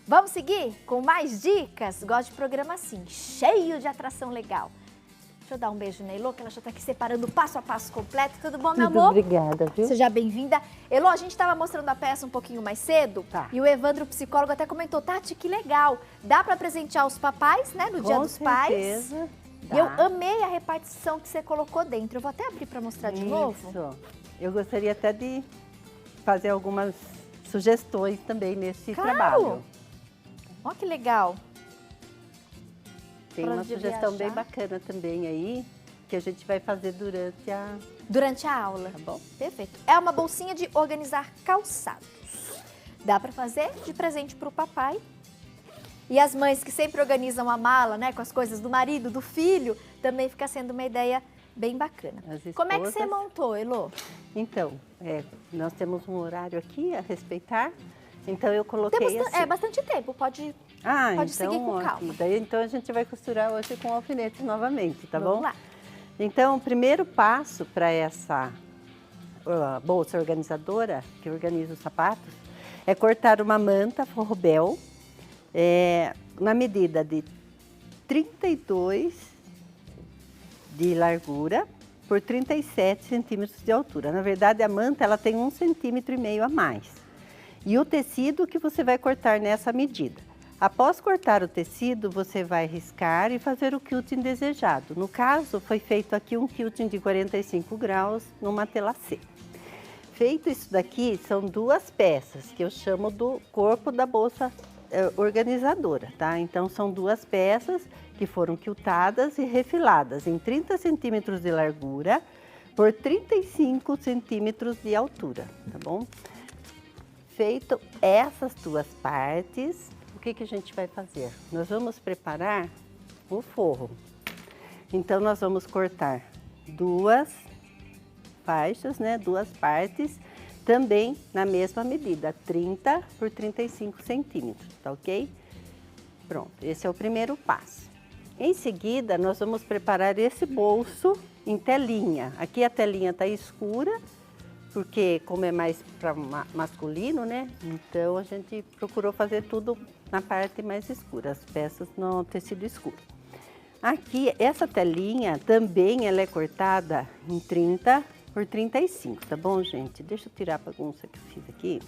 Vamos seguir com mais dicas? Gosto de programa assim, cheio de atração legal. Deixa eu dar um beijo na Elô, que ela já tá aqui separando o passo a passo completo. Tudo bom, meu amor? Obrigada, viu? Seja bem-vinda. Elô, a gente estava mostrando a peça um pouquinho mais cedo. Tá. E o Evandro, o psicólogo, até comentou, Tati, que legal. Dá para presentear os papais, né, no Dia dos Pais. Dá. E eu amei a repartição que você colocou dentro. Eu vou até abrir para mostrar de novo. Eu gostaria até de fazer algumas sugestões também nesse trabalho. Olha que legal. Tem uma sugestão bem bacana também aí, que a gente vai fazer durante a aula. Tá bom? Perfeito. É uma bolsinha de organizar calçados. Dá para fazer de presente para o papai. E as mães que sempre organizam a mala, né, com as coisas do marido, do filho, também fica sendo uma ideia bem bacana. Como é que você montou, Elô? Então, nós temos um horário aqui a respeitar. Então eu coloquei assim. É bastante tempo, pode seguir com calma. Então a gente vai costurar hoje com alfinete novamente, tá bom? Vamos lá. Então o primeiro passo para essa bolsa organizadora, que organiza os sapatos, é cortar uma manta forrobel na medida de 32 de largura por 37 centímetros de altura. Na verdade a manta ela tem 1,5 centímetro a mais. E o tecido que você vai cortar nessa medida. Após cortar o tecido, você vai riscar e fazer o quilting desejado. No caso, foi feito aqui um quilting de 45 graus numa tela C. Feito isso daqui, são duas peças, que eu chamo do corpo da bolsa organizadora, tá? Então, são duas peças que foram quiltadas e refiladas em 30 centímetros de largura por 35 centímetros de altura, tá bom? Feito essas duas partes, o que a gente vai fazer? Nós vamos preparar o forro. Então, nós vamos cortar duas faixas, né? Duas partes, também na mesma medida, 30 por 35 centímetros, tá ok? Pronto, esse é o primeiro passo. Em seguida, nós vamos preparar esse bolso em telinha. Aqui a telinha tá escura, porque como é mais para masculino, né? Então a gente procurou fazer tudo na parte mais escura, as peças no tecido escuro. Aqui, essa telinha também ela é cortada em 30 por 35, tá bom, gente? Deixa eu tirar a bagunça que eu fiz aqui,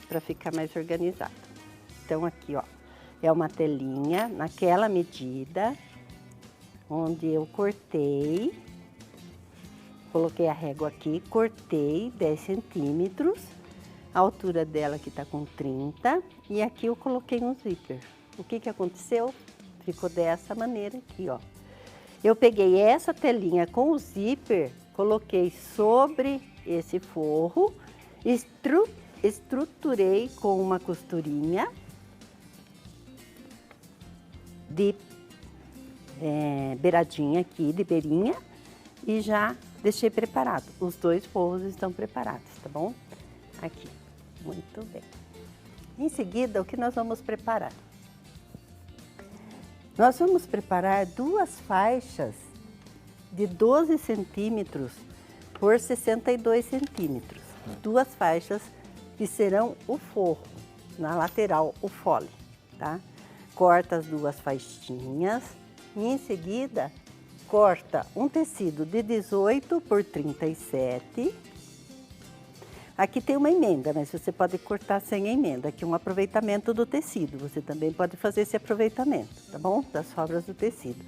para ficar mais organizado. Então aqui, ó, é uma telinha naquela medida, onde eu cortei. Coloquei a régua aqui, cortei 10 centímetros, a altura dela aqui tá com 30, e aqui eu coloquei um zíper. O que aconteceu? Ficou dessa maneira aqui, ó. Eu peguei essa telinha com o zíper, coloquei sobre esse forro, estruturei com uma costurinha de beiradinha aqui, de beirinha, e já deixei preparado. Os dois forros estão preparados, tá bom? Aqui, muito bem. Em seguida, o que nós vamos preparar? Nós vamos preparar duas faixas de 12 centímetros por 62 centímetros. Duas faixas que serão o forro, na lateral, o fole, tá? Corta as duas faixinhas e em seguida corta um tecido de 18 por 37. Aqui tem uma emenda, mas você pode cortar sem a emenda. Aqui é um aproveitamento do tecido. Você também pode fazer esse aproveitamento, tá bom? Das sobras do tecido.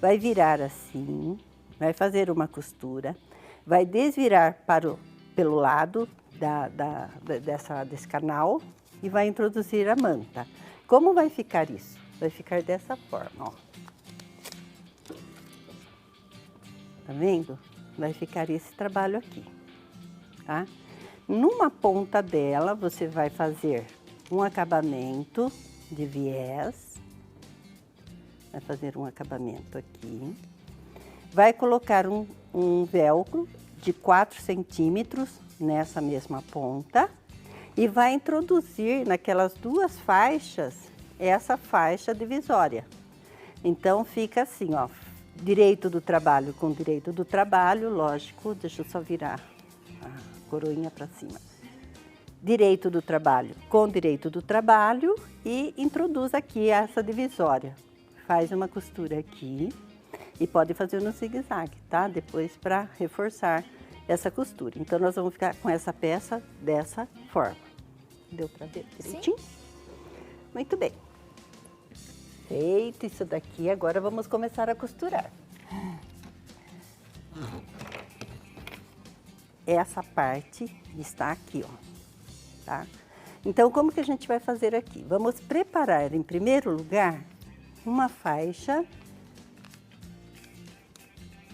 Vai virar assim, vai fazer uma costura, vai desvirar pelo lado desse canal e vai introduzir a manta. Como vai ficar isso? Vai ficar dessa forma, ó. Tá vendo? Vai ficar esse trabalho aqui, tá? Numa ponta dela, você vai fazer um acabamento de viés. Vai fazer um acabamento aqui. Vai colocar um velcro de 4 centímetros nessa mesma ponta. E vai introduzir naquelas duas faixas, essa faixa divisória. Então, fica assim, ó. Direito do trabalho com direito do trabalho, lógico. Deixa eu só virar a coroinha para cima. direito do trabalho com direito do trabalho e introduz aqui essa divisória. Faz uma costura aqui e pode fazer no zigue-zague, tá? Depois para reforçar essa costura. Então, nós vamos ficar com essa peça dessa forma. Deu para ver direitinho? Sim. Muito bem. Feito isso daqui, agora vamos começar a costurar. Essa parte está aqui, ó, tá? Então, como que a gente vai fazer aqui? Vamos preparar, em primeiro lugar, uma faixa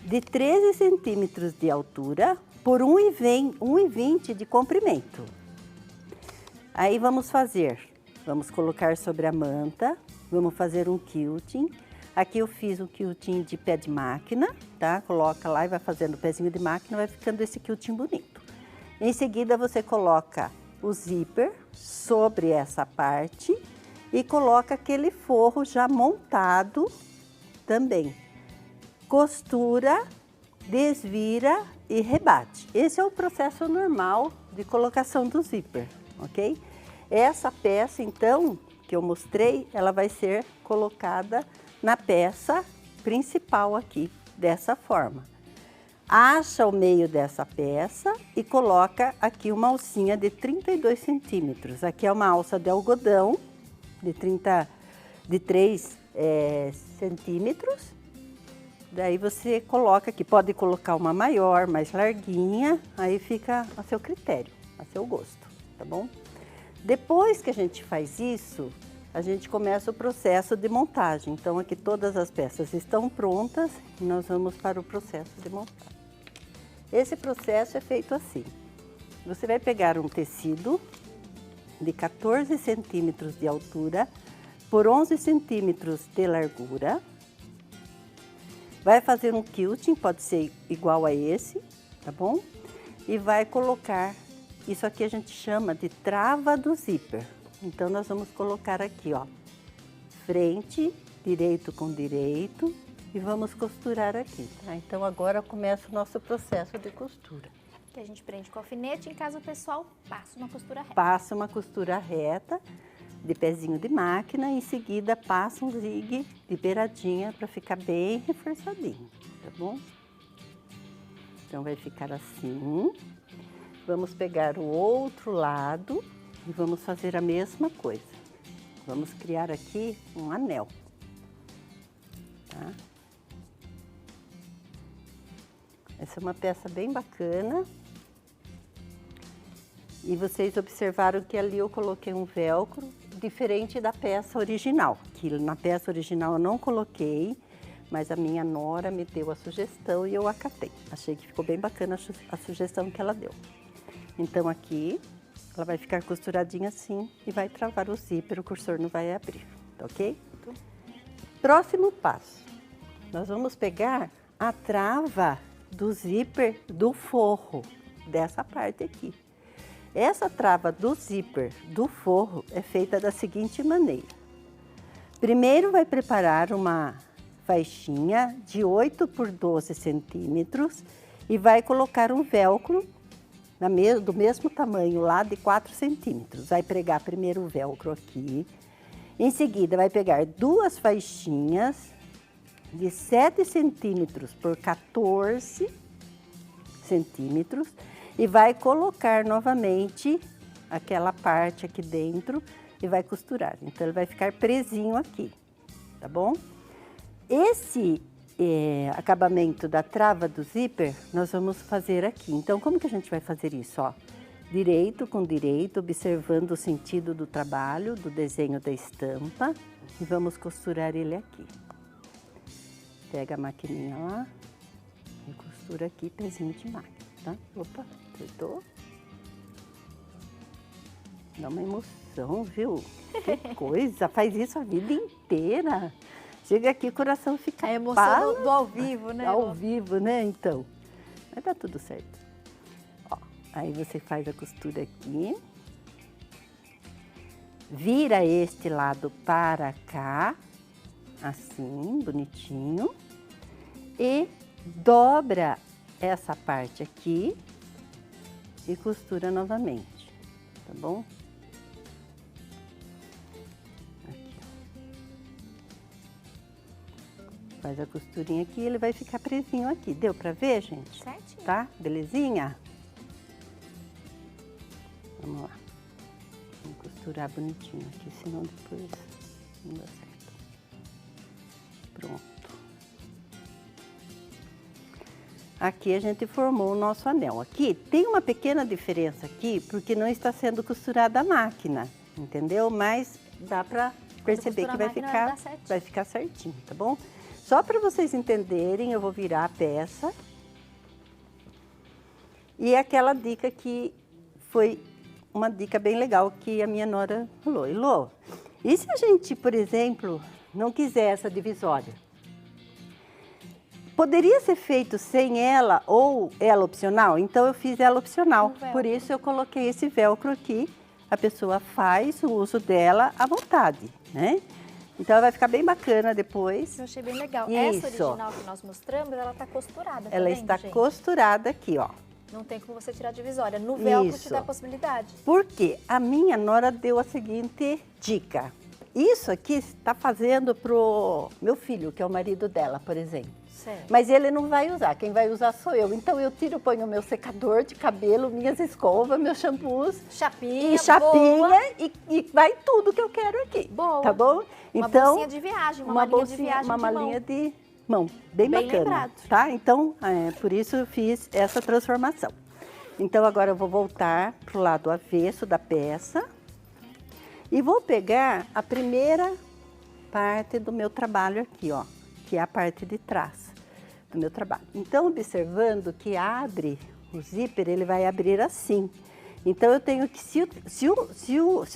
de 13 centímetros de altura por 1,20 de comprimento. Aí vamos colocar sobre a manta, vamos fazer um quilting. Aqui eu fiz um quilting de pé de máquina, tá? Coloca lá e vai fazendo o pezinho de máquina, vai ficando esse quilting bonito. Em seguida, você coloca o zíper sobre essa parte e coloca aquele forro já montado também. Costura, desvira e rebate. Esse é o processo normal de colocação do zíper, ok? Essa peça, então, que eu mostrei, ela vai ser colocada na peça principal aqui, dessa forma. Acha o meio dessa peça e coloca aqui uma alcinha de 32 centímetros. Aqui é uma alça de algodão de 3 centímetros. Daí você coloca aqui, pode colocar uma maior, mais larguinha, aí fica a seu critério, a seu gosto, tá bom? Depois que a gente faz isso, a gente começa o processo de montagem. Então, aqui todas as peças estão prontas e nós vamos para o processo de montagem. Esse processo é feito assim. Você vai pegar um tecido de 14 centímetros de altura por 11 centímetros de largura. Vai fazer um quilting, pode ser igual a esse, tá bom? E vai colocar, isso aqui a gente chama de trava do zíper. Então, nós vamos colocar aqui, ó, frente, direito com direito e vamos costurar aqui, tá? Então, agora começa o nosso processo de costura. Que a gente prende com alfinete, em casa o pessoal passa uma costura reta. Passa uma costura reta de pezinho de máquina, em seguida passa um zigue de beiradinha para ficar bem reforçadinho, tá bom? Então, vai ficar assim. Vamos pegar o outro lado e vamos fazer a mesma coisa. Vamos criar aqui um anel, tá? Essa é uma peça bem bacana. E vocês observaram que ali eu coloquei um velcro diferente da peça original. Que na peça original eu não coloquei, mas a minha nora me deu a sugestão e eu acatei. Achei que ficou bem bacana a sugestão que ela deu. Então aqui ela vai ficar costuradinha assim e vai travar o zíper, o cursor não vai abrir, tá ok? Próximo passo, nós vamos pegar a trava do zíper do forro, dessa parte aqui. Essa trava do zíper do forro é feita da seguinte maneira. Primeiro vai preparar uma faixinha de 8 por 12 centímetros e vai colocar um velcro do mesmo tamanho lá de 4 centímetros. Vai pregar primeiro o velcro aqui. Em seguida, vai pegar duas faixinhas de 7 centímetros por 14 centímetros e vai colocar novamente aquela parte aqui dentro e vai costurar. Então, ele vai ficar presinho aqui, tá bom? Esse acabamento da trava do zíper, nós vamos fazer aqui. Então, como que a gente vai fazer isso, ó? Direito com direito, observando o sentido do trabalho, do desenho da estampa. E vamos costurar ele aqui. Pega a maquininha lá e costura aqui, pezinho de máquina, tá? Opa, acertou. Dá uma emoção, viu? Que coisa, faz isso a vida inteira. Chega aqui, o coração fica... A emoção do ao vivo, né? Ao vivo, né? Então, vai dar tudo certo. Ó, aí você faz a costura aqui. Vira este lado para cá, assim, bonitinho. E dobra essa parte aqui e costura novamente, tá tá bom? Aqui, ó. Faz a costurinha aqui e ele vai ficar presinho aqui. Deu pra ver, gente? Certinho. Tá? Belezinha? Vamos lá. Vamos costurar bonitinho aqui, senão depois não dá certo. Pronto. Aqui a gente formou o nosso anel. Aqui tem uma pequena diferença aqui, porque não está sendo costurada a máquina, entendeu? Mas dá pra perceber que vai ficar certinho, tá bom? Só para vocês entenderem, eu vou virar a peça. E aquela dica que foi uma dica bem legal que a minha nora falou. Elô, e se a gente, por exemplo, não quiser essa divisória? Poderia ser feito sem ela ou ela opcional? Então eu fiz ela opcional. Por isso eu coloquei esse velcro aqui. A pessoa faz o uso dela à vontade, né? Então vai ficar bem bacana depois. Eu achei bem legal. Isso. Essa original que nós mostramos, ela tá costurada. Ela está costurada aqui, ó. Não tem como você tirar a divisória. No velcro te dá a possibilidade. Porque a minha nora deu a seguinte dica. Isso aqui está fazendo pro meu filho, que é o marido dela, por exemplo. Certo. Mas ele não vai usar, quem vai usar sou eu. Então eu tiro, ponho o meu secador de cabelo, minhas escovas, meus shampoos. Chapinha, e vai tudo que eu quero aqui. Boa. Tá bom? Uma Então, bolsinha de viagem, uma malinha de viagem uma de malinha mão. de mão. Bem bacana. Lembrado. Tá? Então, por isso eu fiz essa transformação. Então agora eu vou voltar pro lado avesso da peça. E vou pegar a primeira parte do meu trabalho aqui, ó. Que é a parte de trás do meu trabalho. Então, observando que abre o zíper, ele vai abrir assim. Então, eu tenho que, se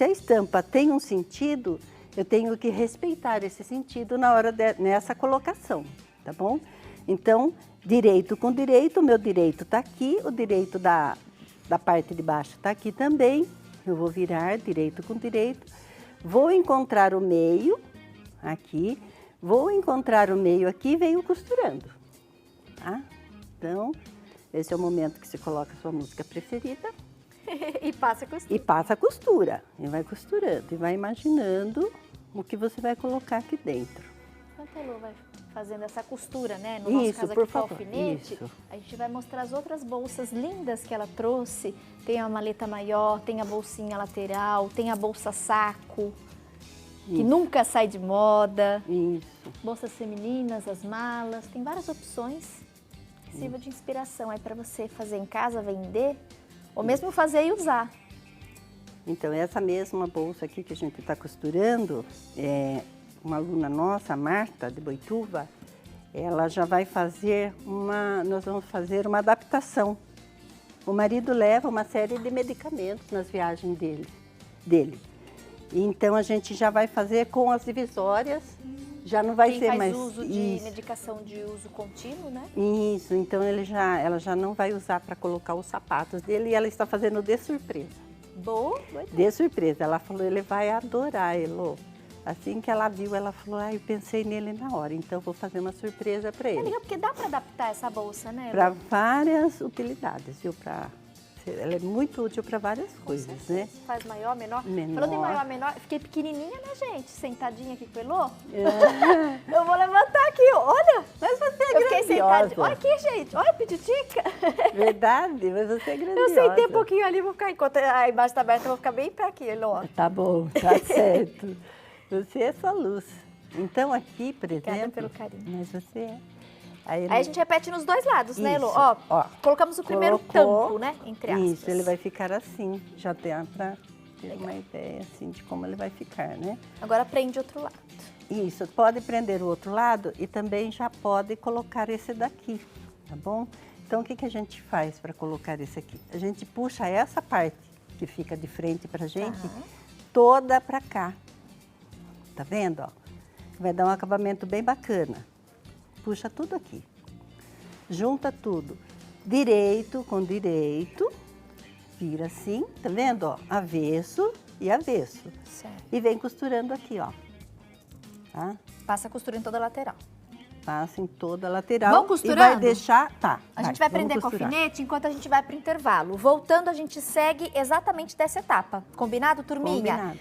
a estampa tem um sentido, eu tenho que respeitar esse sentido na hora nessa colocação, tá bom? Então, direito com direito, o meu direito tá aqui, o direito da parte de baixo tá aqui também. Eu vou virar direito com direito, vou encontrar o meio aqui, vou encontrar o meio aqui e venho costurando. Tá? Então, esse é o momento que você coloca a sua música preferida. E passa a costura. E passa a costura. E vai costurando. E vai imaginando o que você vai colocar aqui dentro. Enquanto a Elô vai fazendo essa costura, né? No nosso caso aqui com o alfinete, a gente vai mostrar as outras bolsas lindas que ela trouxe. Tem a maleta maior, tem a bolsinha lateral, tem a bolsa saco, que nunca sai de moda. Isso. Bolsas femininas, as malas, tem várias opções. Sirva de inspiração aí para você fazer em casa, vender, ou mesmo fazer e usar. Então, essa mesma bolsa aqui que a gente está costurando, uma aluna nossa, a Marta, de Boituva, ela já vai fazer nós vamos fazer uma adaptação. O marido leva uma série de medicamentos nas viagens dele. Então, a gente já vai fazer com as divisórias. Já não vai ser mais... Quem faz uso de medicação de uso contínuo, né? Isso, então ela já não vai usar para colocar os sapatos dele e ela está fazendo de surpresa. Boa. De surpresa. Ela falou, ele vai adorar, Elô. Assim que ela viu, ela falou, eu pensei nele na hora, então vou fazer uma surpresa para ele. É legal, porque dá para adaptar essa bolsa, né? Para várias utilidades, viu? Ela é muito útil para várias coisas, né? Faz maior, menor. Menor. Falando em maior, menor, fiquei pequenininha, né, gente? Sentadinha aqui com o Elô. Eu vou levantar aqui, olha. Mas você é Eu fiquei grandiosa. sentadinha. Olha aqui, gente. Olha a pititica. Verdade, mas você é grandiosa. Eu sentei um pouquinho ali, vou ficar, enquanto a embaixo tá aberta, eu vou ficar bem pé aqui, Elô. Tá bom, tá certo. Você é sua luz. Então aqui, por exemplo... Obrigada pelo carinho. Mas você é... Aí a gente repete nos dois lados, né, Elô? Isso. Ó, colocamos o primeiro tampo, né, entre aspas. Isso, ele vai ficar assim. Já tem para ter uma ideia assim de como ele vai ficar, né? Agora prende outro lado. Isso, pode prender o outro lado e também já pode colocar esse daqui, tá bom? Então, o que a gente faz para colocar esse aqui? A gente puxa essa parte que fica de frente pra gente, toda pra cá. Tá vendo, ó? Vai dar um acabamento bem bacana. Puxa tudo aqui. Junta tudo. Direito com direito. Vira assim, tá vendo, ó? Avesso e avesso. Certo. E vem costurando aqui, ó. Tá? Passa a costura em toda a lateral. passa em toda a lateral. Vamos costurando? E vai deixar... Tá. A gente vai prender com alfinete enquanto a gente vai pro intervalo. Voltando, a gente segue exatamente dessa etapa. Combinado, turminha? Combinado.